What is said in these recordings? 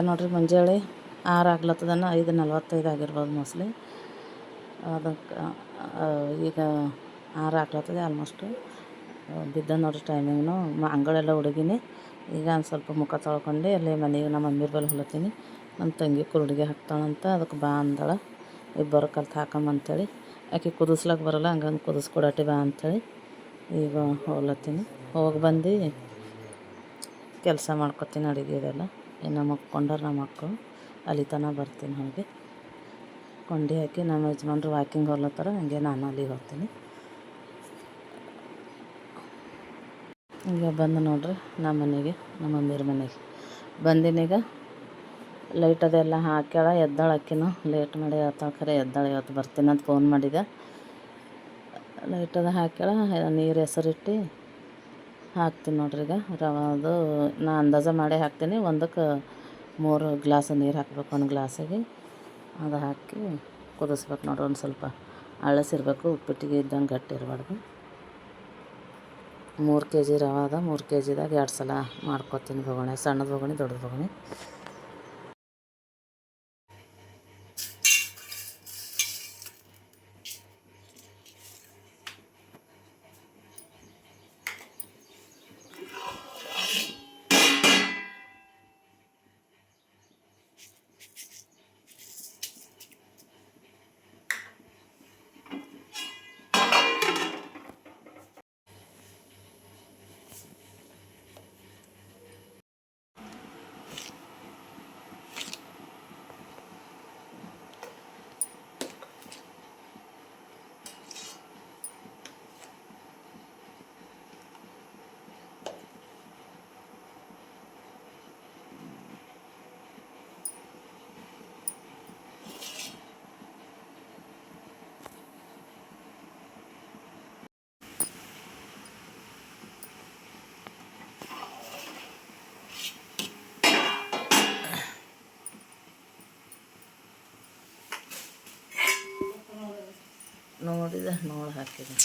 ನೋಡ್ರಿ ಮುಂಜಾನೆ 6 ಆಗ್ಲತ್ತದನ 5:45 ಆಗಿರ್ಬೋದು ಮೋಸ್ಟ್ಲಿ. ಅದಕ್ಕೆ ಈಗ 6 ಆಗ್ಲತ್ತದೆ ಆಲ್ಮೋಸ್ಟು. ಬಿದ್ದ ನೋಡ್ರಿ ಟೈಮಿಂಗ್ನು. ಅಂಗಳೆಲ್ಲ ಹುಡುಗಿನಿ. ಈಗ ಒಂದು ಸ್ವಲ್ಪ ಮುಖ ತೊಳ್ಕೊಂಡು ಅಲ್ಲಿ ಮನೆಗೆ ನಮ್ಮ ಮಮ್ಮಿ ಬಲ್ಲಿ ಹೊಲತ್ತೀನಿ. ನಮ್ಮ ತಂಗಿ ಕುರುಡಿಗೆ ಹಾಕ್ತಾಳಂತ, ಅದಕ್ಕೆ ಬಾ ಅಂದಳ. ಇಬ್ಬರು ಕಲ್ತು ಹಾಕಂಬಂತೇಳಿ. ಆಕೆ ಕುದಿಸ್ಲಕ್ಕೆ ಬರೋಲ್ಲ, ಹಂಗಂದು ಕುದಿಸ್ಕೊಡಾಟಿ ಬಾ ಅಂಥೇಳಿ ಈಗ ಹೋಗ್ಲತ್ತೀನಿ. ಹೋಗಿ ಬಂದು ಕೆಲಸ ಮಾಡ್ಕೊತೀನಿ ಅಡುಗೆದೆಲ್ಲ. ಇನ್ನು ಮಕ್ಕೊಂಡಾರ ನಮ್ಮ ಮಕ್ಕಳು, ಅಲ್ಲಿ ತನಕ ಬರ್ತೀನಿ. ಹೋಗಿ ಕೊಂಡಿ ಹಾಕಿ ನಮ್ಮ ಯಜಮಾನ್ರು ವಾಕಿಂಗ್ ಹೋಗ್ಲತ್ತಾರ, ಹಂಗೆ ನಾನು ಅಲ್ಲಿಗೆ ಹೋಗ್ತೀನಿ. ಈಗ ಬಂದು ನೋಡ್ರಿ ನಮ್ಮ ಮನೆಗೆ, ನಮ್ಮ ಮಮ್ಮಿಯವ್ರ ಮನೆಗೆ ಬಂದಿನೀಗ. ಲೈಟ್ ಅದೆಲ್ಲ ಹಾಕ್ಯಾಳ, ಎದ್ದಾಳ. ಅಕ್ಕಿನೂ ಲೇಟ್ ಮಾಡಿ ಹೇಳ್ತಾಳೆ, ಖರೆ ಎದ್ದಾಳ. ಇವತ್ತು ಬರ್ತೀನಿ ಅಂತ ಫೋನ್ ಮಾಡಿದೆ. ಲೈಟ್ ಅದ ಹಾಕ್ಯಾಳ, ನೀರು ಹೆಸರಿಟ್ಟು ಹಾಕ್ತೀನಿ ನೋಡ್ರಿ. ಈಗ ರವಾದು ನಾ ಅಂದಾಜು ಮಾಡೇ ಹಾಕ್ತೀನಿ. ಒಂದಕ್ಕೆ 3 ಗ್ಲಾಸ್ ನೀರು ಹಾಕ್ಬೇಕು, ಒಂದು ಗ್ಲಾಸಿಗೆ. ಅದು ಹಾಕಿ ಕುದಿಸ್ಬೇಕು ನೋಡ್ರಿ. ಒಂದು ಸ್ವಲ್ಪ ಅಳಸಿರ್ಬೇಕು, ಉಪ್ಪಿಟ್ಟಿಗೆ ಇದ್ದಂಗೆ ಗಟ್ಟಿ ಇರಬಾರ್ದು. 3 kg ರವೆ ಅದ. 3 kgದಾಗ 2 ಸಲ ಮಾಡ್ಕೊತೀನಿ ಬೊಗಣೆ, ಸಣ್ಣದು ಬೊಗಣೆ, ದೊಡ್ಡದು ಬೊಗಣೆ. ನೋಡಿದೆ, ನೋಡಿ ಹಾಕಿದೆ.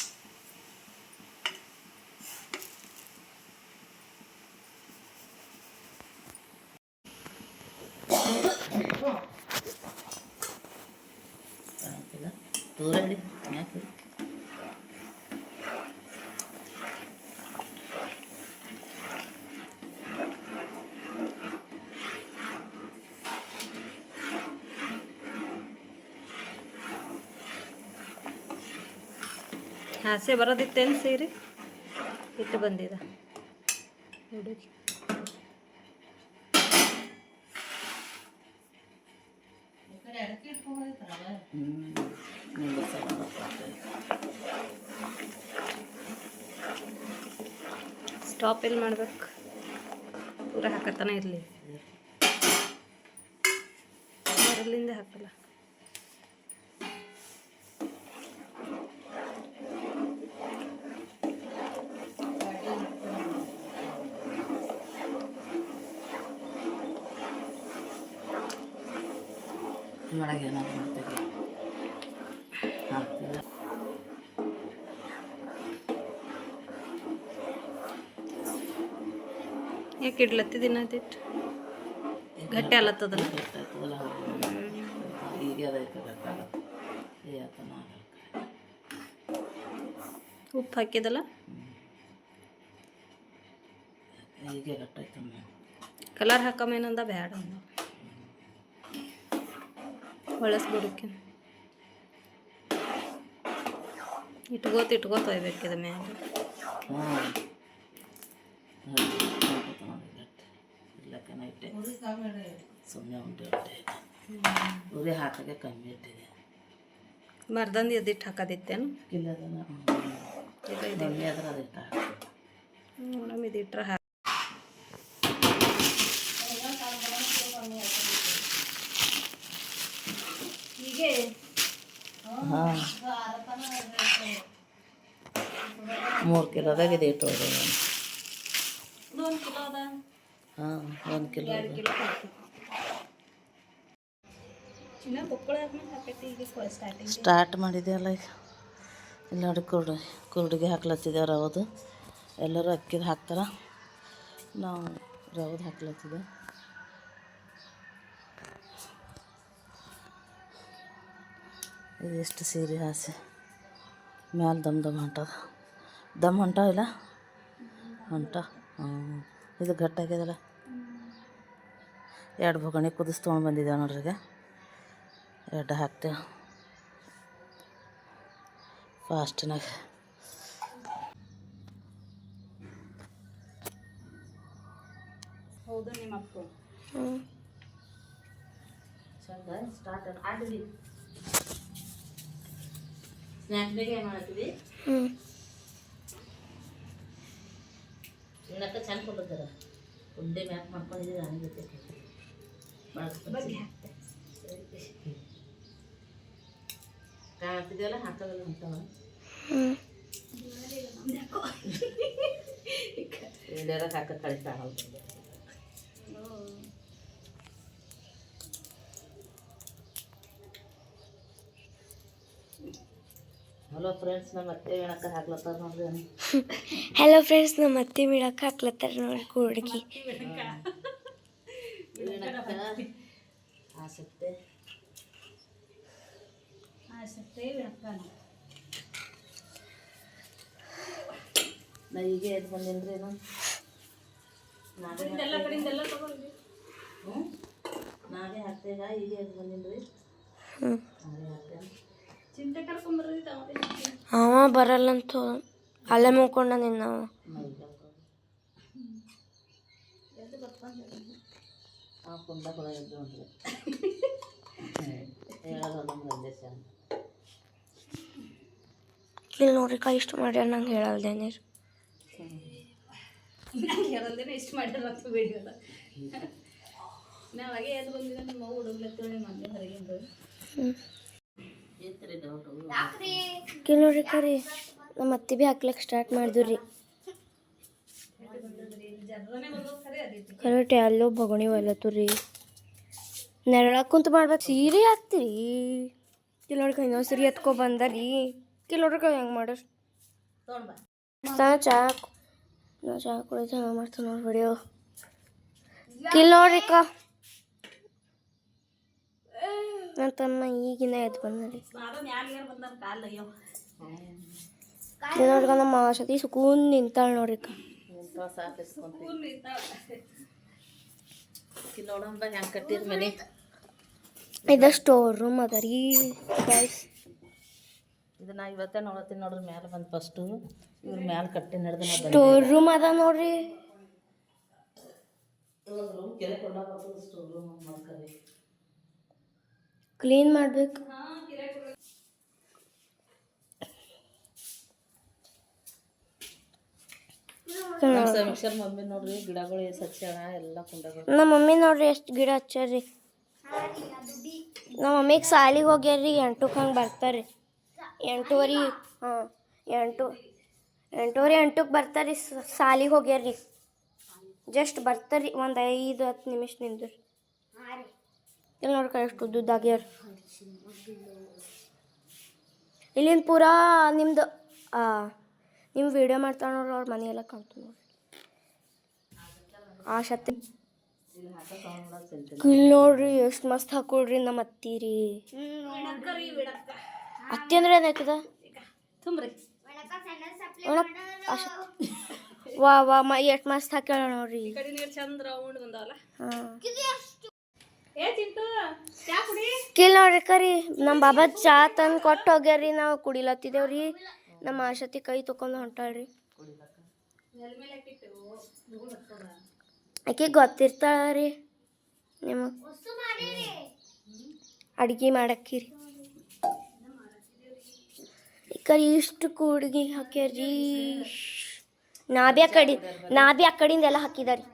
ದೂರ ಹಿಡಿ ಯಾಕೆ ಆಸೆ ಬರೋದಿತ್ತೇನು ಸೀರೆ ಇಟ್ಟು ಬಂದಿದ ಹುಡುಗಿ. ಸ್ಟಾಪ್ ಎಲ್ಲಿ ಮಾಡ್ಬೇಕು? ಪೂರ ಹಾಕತ್ತಾನ ಇರಲಿ, ಅಲ್ಲಿಂದ ಹಾಕಲ್ಲ. ಒಳಗೆ ಏನಾದ್ರು ಮಾಡ್ತೀವಿ ಹಾಕ್ತೀವಿ. ಯಾಕೆ ಇಡ್ಲತ್ತಿದ್ದೀನ ಅದಿಟ್ಟು ಗಟ್ಟಿ ಅಲ್ಲತ್ತದಲ್ಲ. ಈಗ ಅದಕ್ಕೆ ಬೇಕಾಗತ್ತೆ. ಉಪ್ಪು ಹಾಕಿದಲ್ಲ, ಈಗ ಗಟ್ಟಾಯ್ತು. ಕಲರ್ ಹಾಕಮೇನಂದ ಬೇಡ, ಹೊಳಸ್ಬಿಡಕ್ಕೆ ಇಟ್ಕೋತ ಒಯ್ಬೇಕಿದ ಮ್ಯಾಗ. ಸುಮ್ಮನೆ ಉರಿ ಹಾಕೋಕ್ಕೆ ಕಮ್ಮಿ ಇಟ್ಟಿದೆ. ಮರ್ದಂದು ಎದಿಟ್ಟು ಹಾಕೋದಿತ್ತೇನು? ಇಲ್ಲ ಅದನ್ನು ಕಮ್ಮಿ ಆದ್ರೆ ಅದಿಟ್ಟು ನಮ್ಮ ಇದಿಟ್ರೆ ಹೀಗೆ. ಹಾಂ, 3 ಕಿಲೋದಾಗ ಇದು ಇಟ್ಟು ಹೋದೆ ನಾನು. 1 ಕಿಲೋ ಅದ. ಹಾಂ, 1 ಕಿಲೋ 2 ಕಿಲೋ ಇನ್ನು ಬೊಕ್ಕಳ ಹಾಕೈತಿ. ಈಗ ಸ್ಟಾರ್ಟ್ ಮಾಡಿದೆಯಲ್ಲ ಈಗ. ಇಲ್ಲ ನೋಡಿ ಕುರುಡಿಗೆ ಹಾಕ್ಲತ್ತಿದ್ದೇವೆ ರವದು. ಎಲ್ಲರೂ ಅಕ್ಕಿದು ಹಾಕ್ತಾರೆ, ನಾವು ರವದು ಹಾಕ್ಲತ್ತಿದ್ದೆ. ಇದು ಎಷ್ಟು ಸೀರೆ ಆಸೆ ಮ್ಯಾಲೆ ದಮ್ ಹೊಂಟದ ದಮ್ ಹೊಂಟಾವಿಲ್ಲ ಹೊಂಟ ಇದು ಗಟ್ಟಾಗ್ಯದಲ್ಲ 2 ಬೊಗಣಿ ಕುದಿಸಿ ತೊಗೊಂಡು ಬಂದಿದ್ದೇವೆ ನೋಡ್ರಿ ಈಗ 2 ಹಾಕ್ತೇವೆ ಫಾಸ್ಟಿನಾಗ. ಹೌದು ನಿಮ್ಮ ಅಪ್ಪ ಚಂದ ಸ್ಟಾರ್ಟ್ ಆಡಲಿ ಸ್ನ್ಯಾಕ್ನಾಗ ಏನು ಮಾಡ್ತೀವಿ ಇವನಕ್ಕ ಚಂದ ಕೊಡ್ತಾರೆ ಉಂಡೆ ಮ್ಯಾಕ್ ಮಾಡ್ಕೊಂಡಿದ್ದೀವಿ ನನಗೆ ಬಗ್ಗೆ ಹಾಕ್ತೆ ಕಾಣ್ತಿದ್ದೀವಲ್ಲ ಹಾಕೋದಲ್ಲ ಹೊಂಟವ ಇಂಡಿಯಾದಾಗ ಹಾಕೋ ಕಳಿಸ್ತಾಗಲ್ಲ. ಹಲೋ ಫ್ರೆಂಡ್ಸ್ ನಮ್ಮ ಅತ್ತೆ ಹೇಳಕ್ಕೆ ಹಾಕ್ಲತ್ತಾರ ನೋಡ್ರಿ. ಹಲೋ ಫ್ರೆಂಡ್ಸ್ ನಮ್ಮ ಅತ್ತೆ ಮೀಳಕ್ಕೆ ಹಾಕ್ಲತ್ತಾರ ನೋಡಿ ಕೂಡ್ಗಿ ಆಸಕ್ತಿ ನಾ ಈಗ ಎದ್ದು ಬಂದೇನ್ರಿ ಏನು ನಾವೇ ಹಾಕ್ತೇಗ ಈಗ ಎದ್ದು ಬಂದಿನ್ರಿ ನಾವೇ ಹಾಕ್ತೇನೆ. ಚಿಂತೆ ಕರ್ಕೊಂಬರ್ರಿ ಅವ ಬರಲ್ಲಂತ ಅಲ್ಲೇ ಮುಗ್ಕೊಂಡ ನಿನ್ನ ಕುಂಡ ಕೂಡ ಎದ್ದು ಅಂದ್ರೆ ಹೇಳೋದು ನಮ್ಗೆ ಅಂದೇಶ ಇಲ್ಲಿ ನೋಡ್ರಿ ಕೈ ಇಷ್ಟು ಮಾಡ್ಯಾರ ನಂಗೆ ಹೇಳಲ್ದೆ ನೀರು ನಂಗೆ ಹೇಳಲ್ದೇನೆ ಇಷ್ಟು ಮಾಡಿರತ್ತ ಬಿಡಿಯಲ್ಲ ನಾವಾಗೆ ಎದ್ದು ಬಂದಿದ್ದೆ ನಿಮ್ಮ ಅವ್ವ ಹುಡುಗ್ಲತ್ತೇಳಿ ನಿಮ್ಮ ಮನೆ ಹೊರಗಿಂದ ಏನ್ರಿ ಡೌಟು ಇಲ್ಲಿ ನೋಡ್ರಿ ಕರಿ ನಮ್ಮ ಅತ್ತೆ ಭೀ ಹಾಕ್ಲಕ್ಕೆ ಸ್ಟಾರ್ಟ್ ಮಾಡಿದ್ವಿ ರೀ ಜರ್ರನೇ ಬಂದೋದು ಖರೆ ಅದೈತಿ ಕರೆಕ್ಟ್ ಎಲ್ಲೋ ಬಗಣಿ ಒಯ್ಲತ್ತು ರೀ ನೆರಳಕ್ಕೆ ಕುಂತು ಮಾಡ್ಬೇಕು ಸೀರೆ ಹಾಕ್ತೀರಿ ಇಲ್ಲಿ ನೋಡ್ರಿ ಇನ್ನೊಂದು ಸೀರೆ ಎತ್ಕೊ ಬಂದರಿ ಇಲ್ಲಿ ನೋಡ್ರಿ ಹೆಂಗೆ ಮಾಡೋರು ಚಾ ನಾ ಚಾ ಕುಡಿದು ಹಂಗೆ ಮಾಡ್ತಾನೆ ನೋಡಿ ವಿಡಿಯೋ ಕಿಲ್ ನೋಡ್ರಿ ನನ್ನ ತಮ್ಮ ಈಗಿನ ಎದ್ದು ಬಂದ್ರಿ ನೋಡ್ರಿ ನಮ್ಮ ಸತಿ ಸುಕೂನ್ ನಿಂತಾಳ ನೋಡ್ರಿ ನೋಡಂಬ ಹೆಂಗೆ ಕಟ್ಟಿರ ಮನೆ ಇದು ಸ್ಟೋರ್ ರೂಮ್ ಅದ ರೀ ಗೈಸ್ ಇದು ನಾ ಇವತ್ತೇ ನೋಡತ್ತೀನಿ ನೋಡ್ರಿ ಮ್ಯಾಲೆ ಬಂದು ಫಸ್ಟು ಇವ್ರ ಮ್ಯಾಲೆ ಕಟ್ಟಿ ನಡೆದು ಸ್ಟೋರ್ ರೂಮ್ ಅದ ನೋಡ್ರಿ ರೂಮ್ ಕೆರೆ ಕೊಂಡಾಗ ಸ್ಟೋರ್ ರೂಮ್ ಮಾಡ್ಕರಿ ಕ್ಲೀನ್ ಮಾಡ್ಬೇಕು ಸಮೀಕ್ಷರ್ ಮಮ್ಮಿ ನೋಡ್ರಿ ಗಿಡಗಳು ಎಷ್ಟು ಹಚ್ಚಾಳ ಎಲ್ಲ ಕುಂಡಗಳು. ನಮ್ಮ ಮಮ್ಮಿ ನೋಡ್ರಿ ಎಷ್ಟು ಗಿಡ ಹಚ್ಚಾರ್ರಿ ನಮ್ಮ ಮಮ್ಮಿಗೆ ಸಾಲಿಗೆ ಹೋಗ್ಯಾರ್ರಿ 8ಕ್ಕೆ ಹಂಗೆ ಬರ್ತಾರೆ 8:30 ಹಾಂ 8:30 ಬರ್ತಾರೆ ಸಾಲಿಗೆ ಹೋಗ್ಯಾರ್ರಿ ಜಸ್ಟ್ ಬರ್ತಾರೆ ಒಂದು 5-10 ನಿಮಿಷ ನಿಂದ್ರಿ ಇಲ್ಲಿ ನೋಡ್ರಿ ಎಷ್ಟು ಉದ್ದುದ್ದಾಗ್ಯಾರ ಇಲ್ಲಿಂದ ಪೂರಾ ನಿಮ್ದು ನಿಮ್ಮ ವಿಡಿಯೋ ಮಾಡ್ತಾಳೆ ನೋಡ್ರಿ ಅವ್ರ ಮನೆಯೆಲ್ಲ ಕಾಣ್ತು ನೋಡ್ರಿ ಆ ಶಕ್ತಿ ಇಲ್ಲಿ ನೋಡ್ರಿ ಎಷ್ಟು ಮಸ್ತ್ ಹಾಕೊಳ್ರಿ ನಮ್ಮ ಅತ್ತೀರಿ ಅತ್ತಿ ಅಂದ್ರೆ ಏನಾಯ್ತದ ತುಂಬ್ರಿ ವಾ ವಾ ಎಷ್ಟು ಮಸ್ತ್ ಹಾಕ್ಯಾಳ ನೋಡ್ರಿ ಈ ಕಡೆ ನೀರು ಚಂದ ರೌಂಡ್ ಬಂದಾವಲ್ಲ ಹಾಂ ಏ ಚಿಂಟು ಚಾ ಕುಡಿ ಕಿಲ್ ನೋಡ್ರಿ ಕರಿ ನಮ್ಮ ಬಾಬಾ ಚಾ ತಂದು ಕೊಟ್ಟು ಹೋಗ್ಯಾರ್ರಿ ನಾವು ಕುಡಿಲತ್ತಿದ್ದೇವ್ರಿ ನಮ್ಮ ಆಶತಿ ಕೈ ತೊಗೊಂಡು ಹೊಂಟಾಳ್ರಿ ಆಕೆ ಗೊತ್ತಿರ್ತಾಳ್ರಿ ನಿಮಗೆ ಅಡ್ಗೆ ಮಾಡಕ್ಕಿರಿ ಈ ಕಡೆ ಇಷ್ಟು ಕೂಡ್ಗಿ ಹಾಕ್ಯಾರ್ರಿ ನಾ ಬಿ ಆ ಕಡೆಯಿಂದ ಎಲ್ಲ ಹಾಕಿದಾರಿ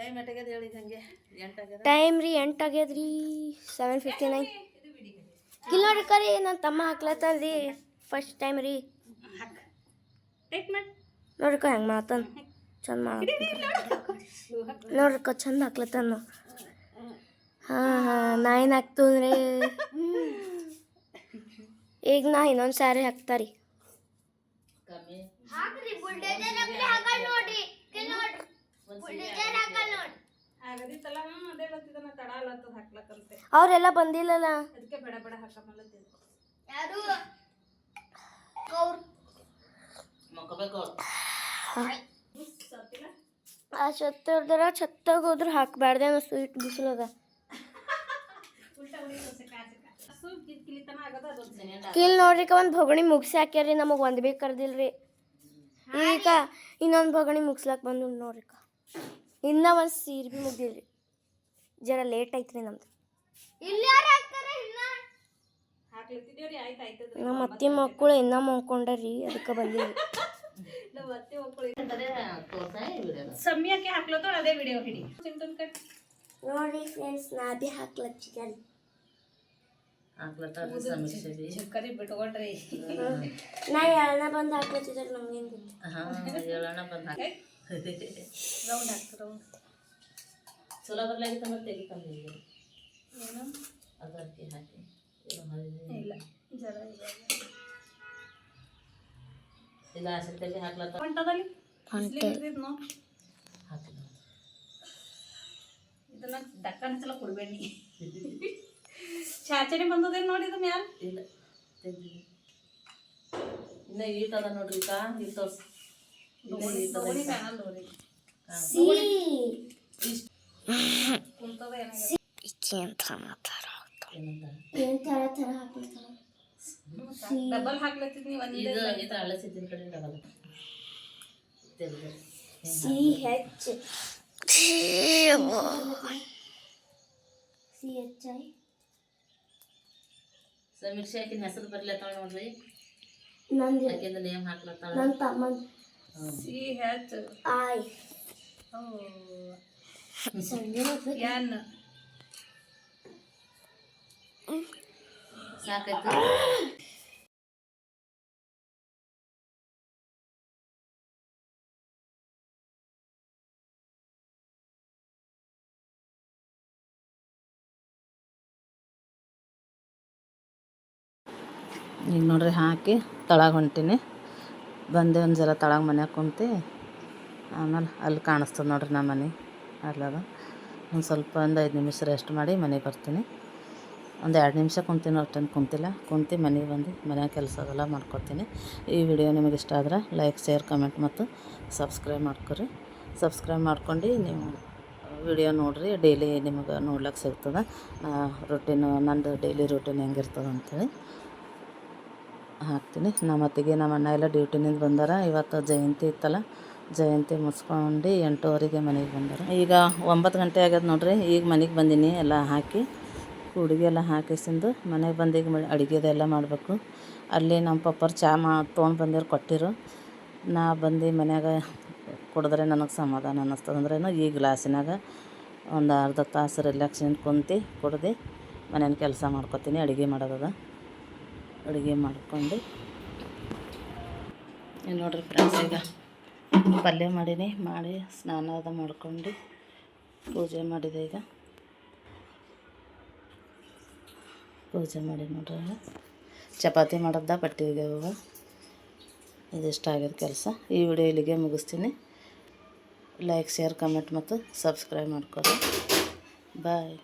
ಟೈಮ್ ಎಟ್ಟಾಗ್ಯದ ಹೇಳಿದ ಹಂಗೆ 8 ಆಗ್ಯದ ಟೈಮ್ ರೀ 8 ಆಗ್ಯದ್ರಿ 7:59 ಕಿಲ್ ನೋಡ್ರಿ ಕರಿ ನನ್ನ ತಮ್ಮ ಹಾಕ್ಲತ್ತಲ್ರಿ ಫಸ್ಟ್ ಟೈಮ್ ರೀ ನೋಡ್ರಿಕ ಹೆಂಗೆ ಮಾಡತ್ತಾನ ಚಂದ ನೋಡ್ರಿಕ ಚಂದ ಹಾಕ್ಲತ್ತಾನ ಹಾಂ ನಾ ಏನು ಹಾಕ್ತಂದ್ರಿ ಈಗ ನಾ ಇನ್ನೊಂದು ಸ್ಯಾರಿ ಹಾಕ್ತಾರಿ ಕಮ್ಮಿ ಅವರೆಲ್ಲ ಬಂದಿಲ್ಲಲ್ಲ ಅದಕ್ಕೆ ಬೇಡ ಬೇಡ ಹಾಕಮಲ್ಲತ್ತಿದ್ದು ಮಕ್ಕಬೇಕು ಆ ಛತ್ತರ್ದಾರ ಛತ್ತಾಗ ಹೋದ್ರೆ ಹಾಕ್ಬಾರ್ದೆ ಅನ್ನಿಸ್ತು ಇಟ್ಟು ಬಿಸಿಲದ ಕಿಲ್ ನೋಡ್ರಿಕ ಒಂದು ಭಗಣಿ ಮುಗಿಸಿ ಹಾಕ್ಯಾರಿ ನಮಗೆ ಒಂದು ಬೇಕು ಕರ್ದಿಲ್ರಿ ಈಗ ಇನ್ನೊಂದು ಭಗಣಿ ಮುಗಿಸ್ಲಾಕ್ ಬಂದು ನೋಡ್ರಿಕ ಇನ್ನೂ ಒಂದು ಸೀರೆ ಭೀ ಮುಗ್ದಿಲ್ರಿ ಜರ ಲೇಟ್ ಐತ್ರಿ ನಮ್ದು ನಮ್ಮ ಅತ್ತೆ ಮಕ್ಕಳು ಇನ್ನೂ ಮಲ್ಕೊಂಡಾರಿ ಅದಕ್ಕೆ ಬಂದಿರಿ ಸಮ್ಯಕ್ಕೆ ಹಾಕ್ಲತ್ತೋ ಅದೇ ವಿಡಿಯೋ ಹಿಡಿ ನೋಡಿ ಫ್ರೆಂಡ್ಸ್ ನಾ ಭೀ ಹಾಕ್ಲತ್ತಿದ್ದಾರೆ ಕರಿ ಬಿಟ್ಕೊಳ್ರಿ ನಾ ಎಳ್ನ ಬಂದು ಹಾಕ್ಲತ್ತಿದ್ದಾರೆ ನಮ್ಗೇನು ಗೊತ್ತು ರೌಂಡ್ ಹಾಕ್ತು ರೌಂಡ್ ಚಲೋ ಬರ್ಲಾಗಿತ್ತು ಮತ್ತೆ ತೆಗಿತಂದಿಲ್ಲ ಏನು ಅದಕ್ಕೆ ಹಾಕಿ ಇಲ್ಲ ಜರ ಇಲ್ಲ ಆಸಕ್ತಿಯಲ್ಲಿ ಹಾಕ್ಲತ್ತ ಹೊಂಟದಲ್ಲಿ ನೋ ಹಾಕಿ ಇದನ್ನ ದಕ್ಕ ಹಂಚಲ ಕೊಡ್ಬೇಡಿ ಚಾಚನೆ ಬಂದದೇನು ನೋಡಿದ ಮ್ಯಾಲ ಇಲ್ಲ ತೆಗ್ದಿ ಇನ್ನ ಈಟ್ ಅದ ನೋಡ್ರಿ ಈಗ ಇಲ್ಲಿ ತೋರ್ಸಿ ನೋಡಿ ಮ್ಯಾಲ ನೋಡಿ ಕುಂತದ ಡಬಲ್ ಹಾಕ್ಲತ್ತಿದ್ ನೀವು ಒಂದೇ ಇದು ಅಳಸಿದ್ದಿನ ಕಡೆ ಡಬಲ್ ತೆಗ್ದು ಸಮೀಕ್ಷೆ ಹಾಕಿನ ಹೆಸರು ಬರ್ಲತ್ತಾಳ ನೋಡ್ರಿ ಹಾಕಿಂದ ನೇಮ್ ಹಾಕ್ಲತ್ತಾಳ ಸಿ ಹೆಚ್ ಐ ಎನ್ ಸಾಕಾಯ್ತು ಈಗ ನೋಡ್ರಿ ಹಾಕಿ ತಳಗೆ ಹೊಂಟೀನಿ ಬಂದೆ ಒಂದು ಜರ ತಳಗೆ ಮನ್ಯಾಗ ಕುಂತು ಆಮೇಲೆ ಅಲ್ಲಿ ಕಾಣಿಸ್ತದೆ ನೋಡ್ರಿ ನಮ್ಮ ಮನೆ ಅಲ್ಲದ ಒಂದು ಸ್ವಲ್ಪ ಒಂದು 5 ನಿಮಿಷ ರೆಸ್ಟ್ ಮಾಡಿ ಮನೆಗೆ ಬರ್ತೀನಿ ಒಂದು 2 ನಿಮಿಷ ಕುಂತೀನಿ ಅಷ್ಟೊಂದು ಕುಂತಿಲ್ಲ ಕುಂತು ಮನೆಗೆ ಬಂದು ಮನ್ಯಾಗ ಕೆಲಸ ಅದೆಲ್ಲ ಮಾಡ್ಕೊತೀನಿ ಈ ವಿಡಿಯೋ ನಿಮಗೆ ಇಷ್ಟ ಆದ್ರೆ ಲೈಕ್ ಶೇರ್ ಕಮೆಂಟ್ ಮತ್ತು ಸಬ್ಸ್ಕ್ರೈಬ್ ಮಾಡ್ಕೊರಿ ಸಬ್ಸ್ಕ್ರೈಬ್ ಮಾಡ್ಕೊಂಡು ನೀವು ವಿಡಿಯೋ ನೋಡಿರಿ ಡೈಲಿ ನಿಮಗೆ ನೋಡ್ಲಿಕ್ಕೆ ಸಿಗ್ತದೆ ರೊಟೀನು ನಂದು ಡೈಲಿ ರೊಟೀನ್ ಹೆಂಗಿರ್ತದೆ ಅಂಥೇಳಿ ಹಾಕ್ತೀನಿ ನಮ್ಮ ಅತ್ತಿಗೆ ನಮ್ಮ ಅಣ್ಣ ಎಲ್ಲ ಡ್ಯೂಟಿನಿಂದ ಬಂದಾರ ಇವತ್ತು ಜಯಂತಿ ಇತ್ತಲ್ಲ ಜಯಂತಿ ಮುಗಿಸ್ಕೊಂಡು 8:15 ಮನೆಗೆ ಬಂದಾರ ಈಗ 9 ಗಂಟೆ ಆಗ್ಯದ ನೋಡ್ರಿ ಈಗ ಮನೆಗೆ ಬಂದೀನಿ ಎಲ್ಲ ಹಾಕಿ ಹುಡುಗಿ ಎಲ್ಲ ಹಾಕಿಸಿಂದು ಮನೆಗೆ ಬಂದು ಈಗ ಅಡುಗೆದೆಲ್ಲ ಮಾಡಬೇಕು ಅಲ್ಲಿ ನಮ್ಮ ಪಪ್ಪರು ಚಹಾ ತೊಗೊಂಡು ಬಂದಿರು ಕೊಟ್ಟಿರು ನಾ ಬಂದು ಮನ್ಯಾಗ ಕುಡಿದ್ರೆ ನನಗೆ ಸಮಾಧಾನ ಅನ್ನಿಸ್ತದೆ ಅಂದ್ರೇನು ಈ ಗ್ಲಾಸಿನಾಗ ಒಂದು ಅರ್ಧ ತಾಸು ರಿಲ್ಯಾಕ್ಸಿಂದ ಕುಂತು ಕುಡ್ದು ಮನೇನ ಕೆಲಸ ಮಾಡ್ಕೊತೀನಿ ಅಡುಗೆ ಮಾಡೋದದ ಅಡುಗೆ ಮಾಡ್ಕೊಂಡು ನೋಡ್ರಿ ಫ್ರೆಂಡ್ಸ್ ಈಗ ಪಲ್ಯ ಮಾಡೀನಿ ಮಾಡಿ ಸ್ನಾನ ಅದು ಮಾಡ್ಕೊಂಡು ಪೂಜೆ ಮಾಡಿದೆ ಈಗ ಪೂಜೆ ಮಾಡಿ ನೋಡ್ರಿ ಚಪಾತಿ ಮಾಡೋದ ಬಟ್ಟೆಗೆ ಹೋಗ ಇದಿಷ್ಟ ಆಗ್ಯದ ಕೆಲಸ ಈ ವಿಡಿಯೋ ಇಲ್ಲಿಗೆ ಮುಗಿಸ್ತೀನಿ ಲೈಕ್ ಶೇರ್ ಕಮೆಂಟ್ ಮತ್ತು ಸಬ್ಸ್ಕ್ರೈಬ್ ಮಾಡ್ಕೊರಿ ಬಾಯ್